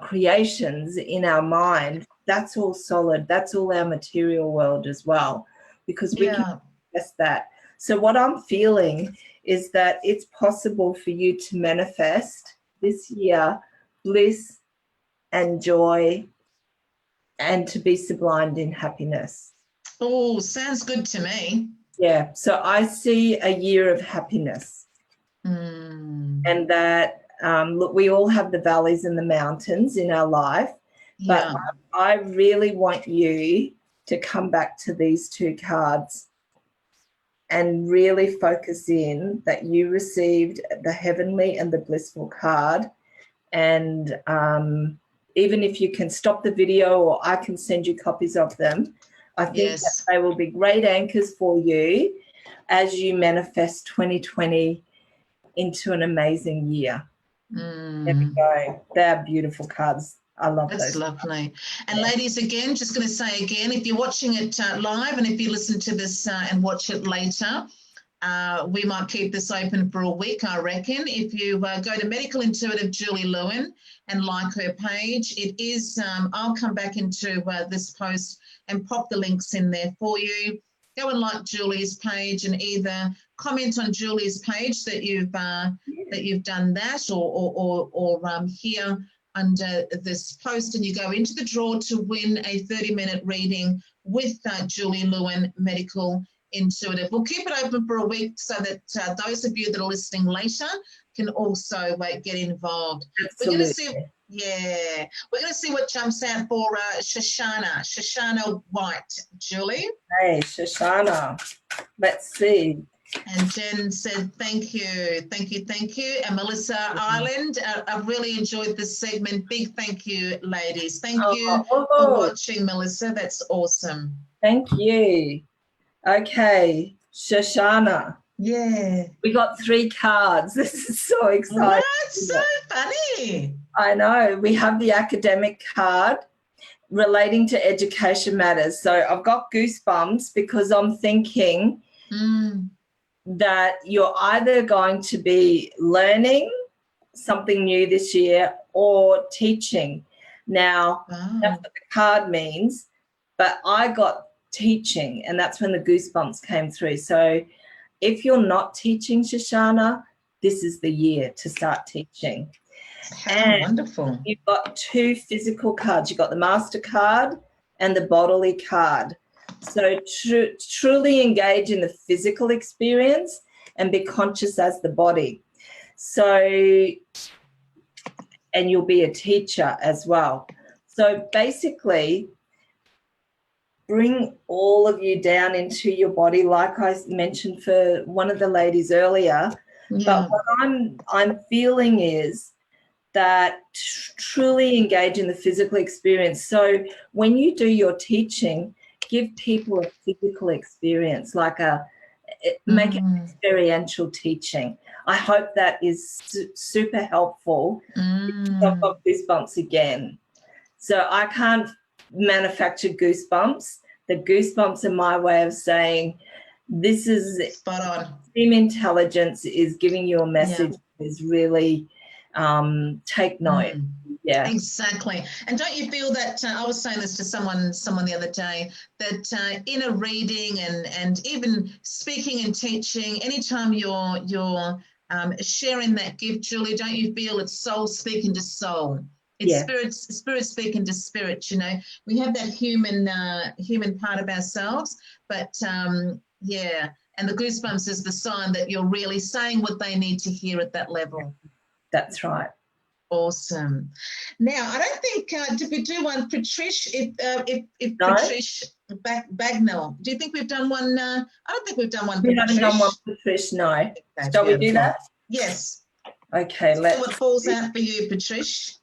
creations in our mind, that's all solid. That's all our material world as well, because we can manifest that. So what I'm feeling is that it's possible for you to manifest this year bliss and joy and to be sublimed in happiness. Oh, sounds good to me. Yeah. So I see a year of happiness. And that, look, we all have the valleys and the mountains in our life, but I really want you to come back to these two cards and really focus in that you received the heavenly and the blissful card. And even if you can stop the video or I can send you copies of them, I think that they will be great anchors for you as you manifest 2020 into an amazing year. There we go. They're beautiful cards. I love those. That's lovely. And ladies, again, just going to say again, if you're watching it live and if you listen to this and watch it later, we might keep this open for a week, I reckon. If you go to Medical Intuitive Julie Lewin and like her page, it is, I'll come back into this post and pop the links in there for you. Go and like Julie's page and either comment on Julie's page that you've done that or here under this post, and you go into the draw to win a 30-minute reading with Julie Lewin, Medical intuitive. We'll keep it open for a week so that those of you that are listening later can also get involved. Absolutely. We're going to see, we're going to see what jumps out for Shoshana White. Julie? Hey, Shoshana. Let's see. And Jen said, thank you, thank you, thank you. And Melissa Ireland, I've really enjoyed this segment. Big thank you, ladies. Thank you for watching, Melissa. That's awesome. Thank you. Okay, Shoshana. Yeah. We got 3 cards. This is so exciting. What? So funny. I know. We have the academic card relating to education matters. So I've got goosebumps because I'm thinking that you're either going to be learning something new this year or teaching. Now, that's what the card means, but I got teaching, and that's when the goosebumps came through. So if you're not teaching, Shoshana, this is the year to start teaching. How wonderful. You've got 2 physical cards. You've got the Master card and the bodily card. So truly engage in the physical experience and be conscious as the body. So, and you'll be a teacher as well. So basically, bring all of you down into your body, like I mentioned for one of the ladies earlier. Yeah. But what I'm feeling is that truly engage in the physical experience. So when you do your teaching, give people a physical experience, like make it experiential teaching. I hope that is super helpful. I've got goosebumps again. So I can't manufacture goosebumps. The goosebumps are my way of saying this is spot on. Team intelligence is giving you a message is really take note. Yeah, exactly. And don't you feel that I was saying this to someone the other day, that in a reading and even speaking and teaching, anytime you're sharing that gift, Julie, don't you feel it's soul speaking to soul? It's spirit speaking to spirit. You know, we have that human part of ourselves, but and the goosebumps is the sign that you're really saying what they need to hear at that level. That's right. Awesome. Now, I don't think did we do one, Patrice? If No? Patrice Bagnell, do you think we've done one? I don't think we've done one. We haven't done one, Patrice. No. Shall we do that? Yes. Okay. Let's. See what falls out for you, Patrice.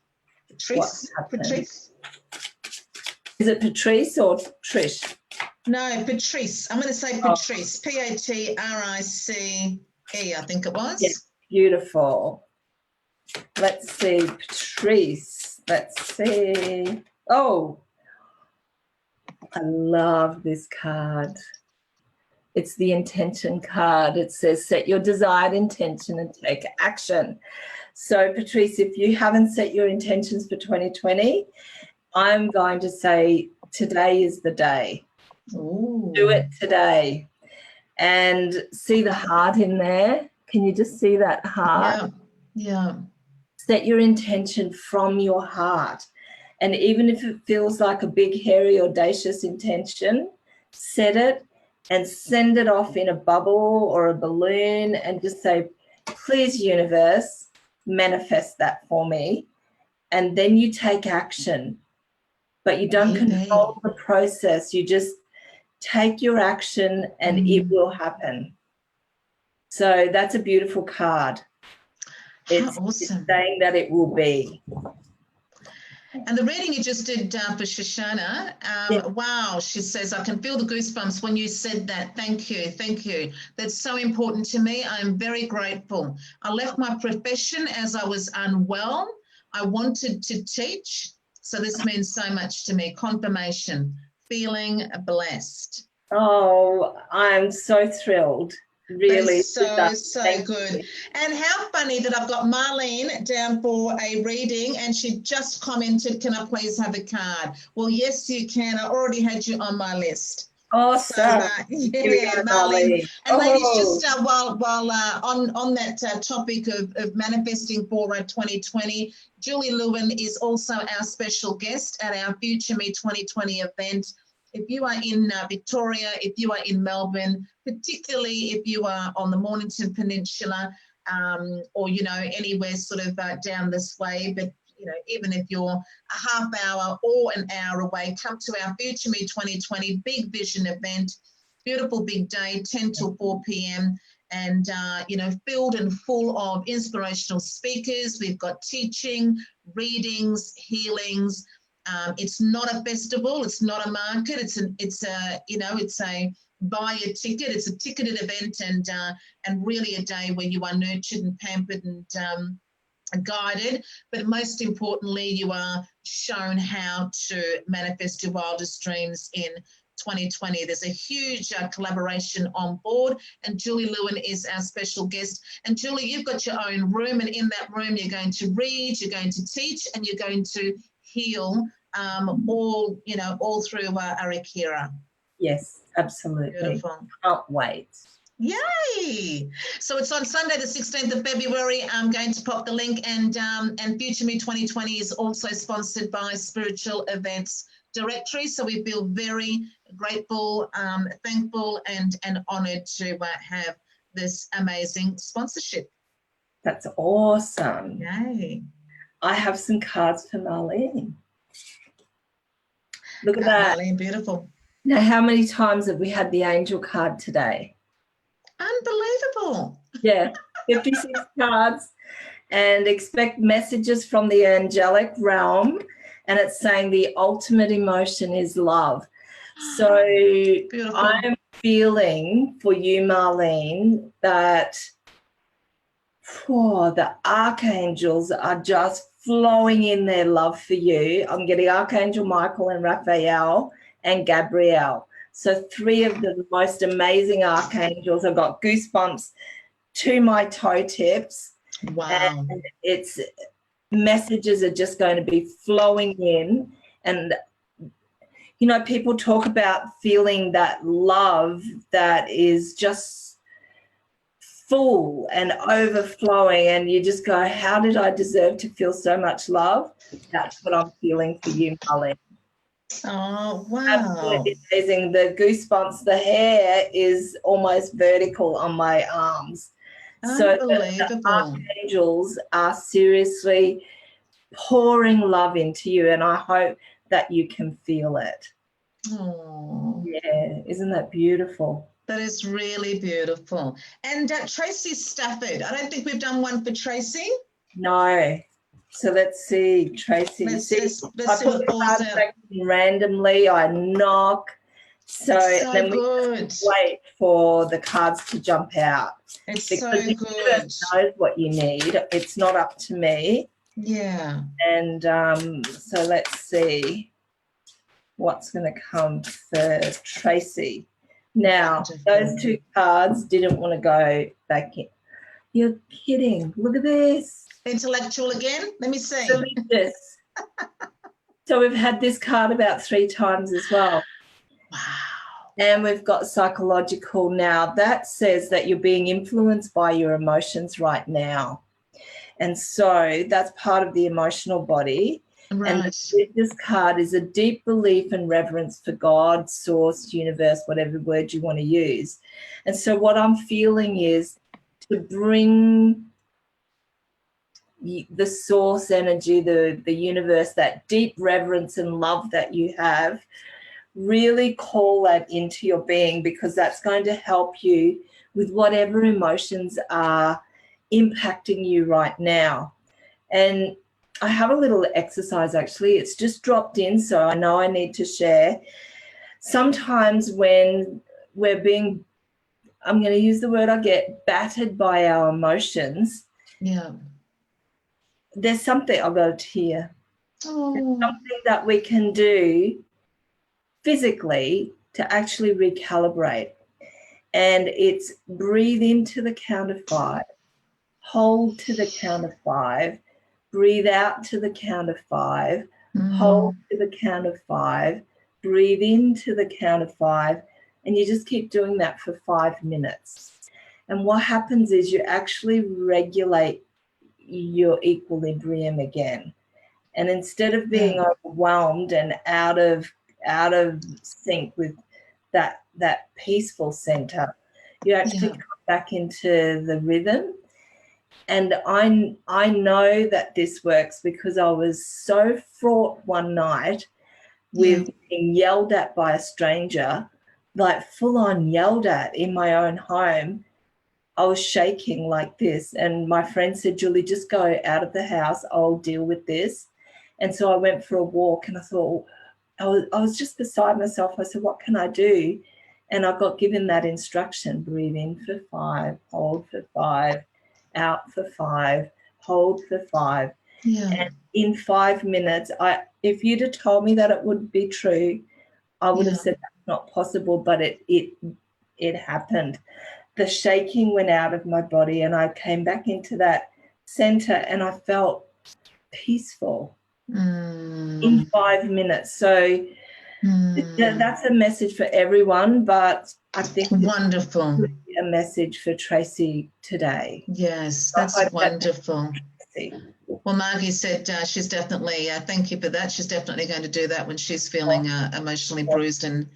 Patrice. Is it Patrice or Trish? No, Patrice. I'm going to say Patrice. Patrice. I think it was. Yes. Beautiful. Let's see, Patrice. Let's see. Oh, I love this card. It's the intention card. It says, set your desired intention and take action. So, Patrice, if you haven't set your intentions for 2020, I'm going to say today is the day. Ooh. Do it today. And see the heart in there? Can you just see that heart? Yeah. Set your intention from your heart. And even if it feels like a big, hairy, audacious intention, set it and send it off in a bubble or a balloon and just say, please, universe, manifest that for me. And then you take action. But you don't control the process. You just take your action and it will happen. So that's a beautiful card. It's saying that it will be. And the reading you just did for Shoshana, wow, she says, I can feel the goosebumps when you said that. Thank you, thank you. That's so important to me. I'm very grateful. I left my profession as I was unwell. I wanted to teach, so this means so much to me. Confirmation, feeling blessed. Oh, I'm so thrilled. Really, so good. And how funny that I've got Marlene down for a reading and she just commented, can I please have a card? Well, yes, you can. I already had you on my list. Awesome. Marlene. And ladies, just while on that topic of manifesting for 2020, Julie Lewin is also our special guest at our Future Me 2020 event If you are in Victoria, if you are in Melbourne, particularly if you are on the Mornington Peninsula, or, you know, anywhere sort of down this way, but, you know, even if you're a half hour or an hour away, come to our Future Me 2020 Big Vision event. Beautiful big day, 10 till 4 p.m. and, you know, filled and full of inspirational speakers. We've got teaching, readings, healings. It's not a festival. It's not a market. It's a buy a ticket. It's a ticketed event, and really a day where you are nurtured and pampered and guided. But most importantly, you are shown how to manifest your wildest dreams in 2020. There's a huge collaboration on board, and Julie Lewin is our special guest. And Julie, you've got your own room, and in that room you're going to read, you're going to teach, and you're going to heal, all through Arikira. Yes, absolutely. Beautiful. Can't wait. Yay! So it's on Sunday, the 16th of February. I'm going to pop the link, and Future Me 2020 is also sponsored by Spiritual Events Directory. So we feel very grateful, thankful, and honoured to have this amazing sponsorship. That's awesome. Yay! I have some cards for Marlene. Look at that. Marlene, beautiful. Now, how many times have we had the angel card today? Unbelievable. Yeah, 56 cards, and expect messages from the angelic realm. And it's saying the ultimate emotion is love. So Beautiful. I'm feeling for you, Marlene, that the archangels are just flowing in their love for you. I'm getting Archangel Michael and Raphael and Gabrielle. So 3 of the most amazing archangels. I've got goosebumps to my toe tips. Wow. And it's messages are just going to be flowing in. And, you know, people talk about feeling that love that is just full and overflowing, and you just go, how did I deserve to feel so much love? That's what I'm feeling for you, Marlene. Oh, wow. Absolutely amazing. The goosebumps, the hair is almost vertical on my arms. So the archangels are seriously pouring love into you, and I hope that you can feel it. Oh. Yeah, isn't that beautiful? That is really beautiful. And Tracy Stafford, I don't think we've done one for Tracy. No. So let's see, Tracy. Let's I see put the cards back in randomly. I knock. So then we just wait for the cards to jump out. It's because so the good. universe knows what you need. It's not up to me. Yeah. And so let's see what's going to come for Tracy. Now, those 2 cards didn't want to go back in. You're kidding. Look at this. Intellectual again? Let me see. Delicious. So we've had this card about 3 times as well. Wow. And we've got psychological now. That says that you're being influenced by your emotions right now. And so that's part of the emotional body. Right. And this card is a deep belief and reverence for God, source, universe, whatever word you want to use. And so what I'm feeling is to bring the source energy, the universe, that deep reverence and love that you have, really call that into your being, because that's going to help you with whatever emotions are impacting you right now. And I have a little exercise, actually. It's just dropped in, so I know I need to share. Sometimes when we're being, I'm going to use the word, I get battered by our emotions. Yeah. There's something, I've got it here. Oh. There's something that we can do physically to actually recalibrate. And it's breathe into the count of 5, hold to the count of 5, breathe out to the count of 5, hold to the count of 5, breathe into the count of 5, and you just keep doing that for 5 minutes. And what happens is you actually regulate your equilibrium again. And instead of being overwhelmed and out of out of sync with that peaceful center, you actually come back into the rhythm. And I know that this works because I was so fraught one night with being yelled at by a stranger, like full on yelled at in my own home. I was shaking like this. And my friend said, Julie, just go out of the house. I'll deal with this. And so I went for a walk, and I thought, I was just beside myself. I said, what can I do? And I got given that instruction: breathe in for 5, hold for 5, out for 5, hold for 5. And in 5 minutes, if you'd have told me that it would be true, I would have said that's not possible, but it happened. The shaking went out of my body, and I came back into that center, and I felt peaceful in 5 minutes. So that's a message for everyone, but I think wonderful. A message for Tracy today. Yes, that's wonderful. Well, Margie said she's definitely, thank you for that. She's definitely going to do that when she's feeling emotionally bruised and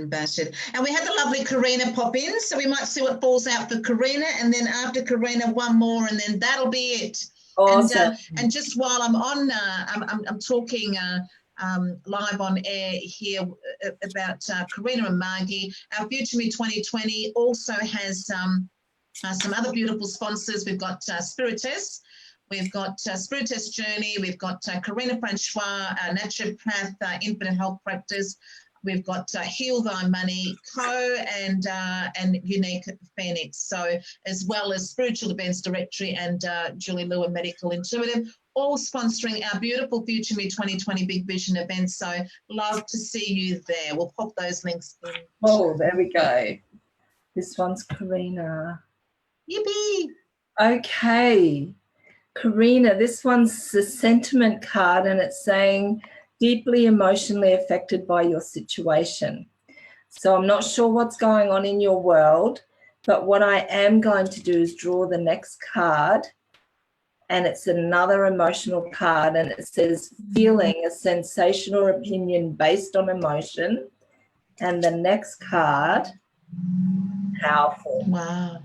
battered. And we had the lovely Karina pop in, so we might see what falls out for Karina, and then after Karina, one more, and then that'll be it. Awesome. And just while I'm on, I'm talking live on air here about Karina and Margie. Our Future Me 2020 also has some other beautiful sponsors. We've got Spiritus. We've got Spiritus Journey. We've got Karina Francois, naturopath, infinite health practice. We've got Heal Thy Money Co. and Unique Phoenix. So as well as Spiritual Events Directory and Julie Lewin Medical Intuitive, all sponsoring our beautiful Future Me 2020 Big Vision event. So love to see you there. We'll pop those links in. Oh, there we go. This one's Karina. Yippee. Okay. Karina, this one's the sentiment card, and it's saying deeply emotionally affected by your situation. So I'm not sure what's going on in your world, but what I am going to do is draw the next card, and it's another emotional card, and it says feeling a sensation or opinion based on emotion. And the next card, powerful. Wow.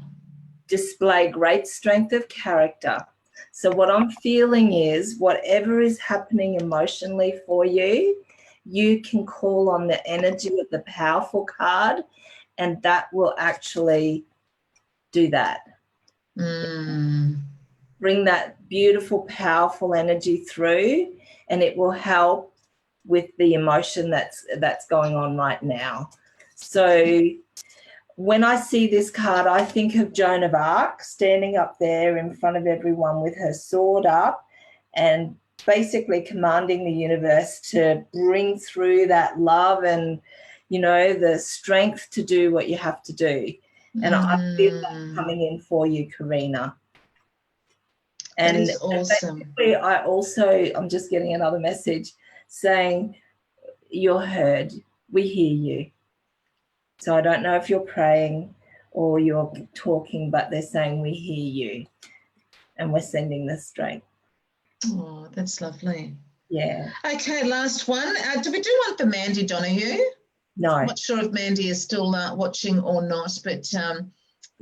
Display great strength of character. So what I'm feeling is whatever is happening emotionally for you, you can call on the energy of the powerful card, and that will actually do that. Bring that beautiful, powerful energy through, and it will help with the emotion that's going on right now. So when I see this card, I think of Joan of Arc standing up there in front of everyone with her sword up and basically commanding the universe to bring through that love and, you know, the strength to do what you have to do. And I feel that coming in for you, Karina. And that is awesome. I'm just getting another message saying, you're heard. We hear you. So I don't know if you're praying or you're talking, but they're saying we hear you, and we're sending the strength. Oh, that's lovely. Yeah. Okay, last one. Do we do one for Mandy Donoghue? No. I'm not sure if Mandy is still watching or not, but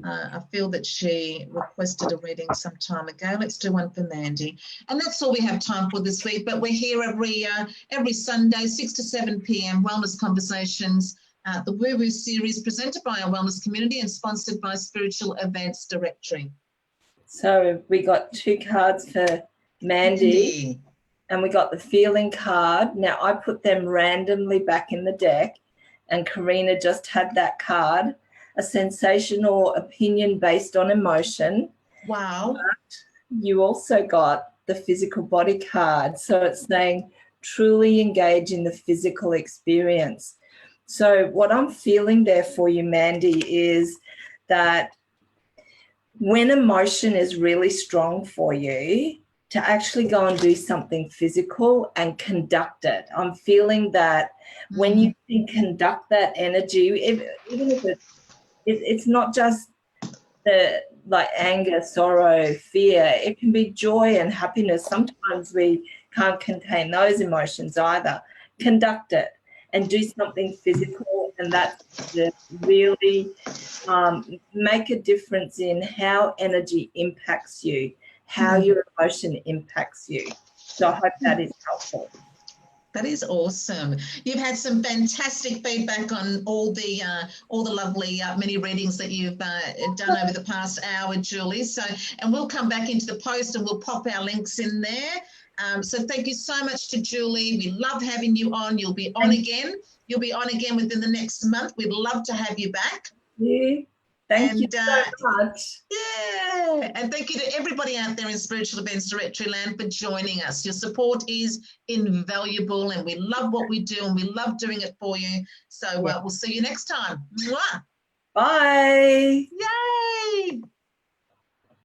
I feel that she requested a reading some time ago. Let's do one for Mandy. And that's all we have time for this week, but we're here every Sunday, 6 to 7 p.m, Wellness Conversations, the Woo Woo series presented by our wellness community and sponsored by Spiritual Events Directory. So we got 2 cards for Mandy, and we got the feeling card. Now I put them randomly back in the deck, and Karina just had that card, a sensation or opinion based on emotion. Wow. But you also got the physical body card. So it's saying truly engage in the physical experience. So what I'm feeling there for you, Mandy, is that when emotion is really strong for you, to actually go and do something physical and conduct it. I'm feeling that when you can conduct that energy, even if it's not just the like anger, sorrow, fear, it can be joy and happiness. Sometimes we can't contain those emotions either. Conduct it. and do something physical, and that's to really make a difference in how energy impacts you, how your emotion impacts you. So I hope that is helpful. That is awesome. You've had some fantastic feedback on all the lovely mini readings that you've done over the past hour, Julie. So, and we'll come back into the post and we'll pop our links in there. So thank you so much to Julie. We love having you on. You'll be on again. You'll be on again within the next month. We'd love to have you back. Thank you so much. Yeah, and thank you to everybody out there in Spiritual Events Directory Land for joining us. Your support is invaluable, and we love what we do, and we love doing it for you. So we'll see you next time. Mwah. Bye. Yay!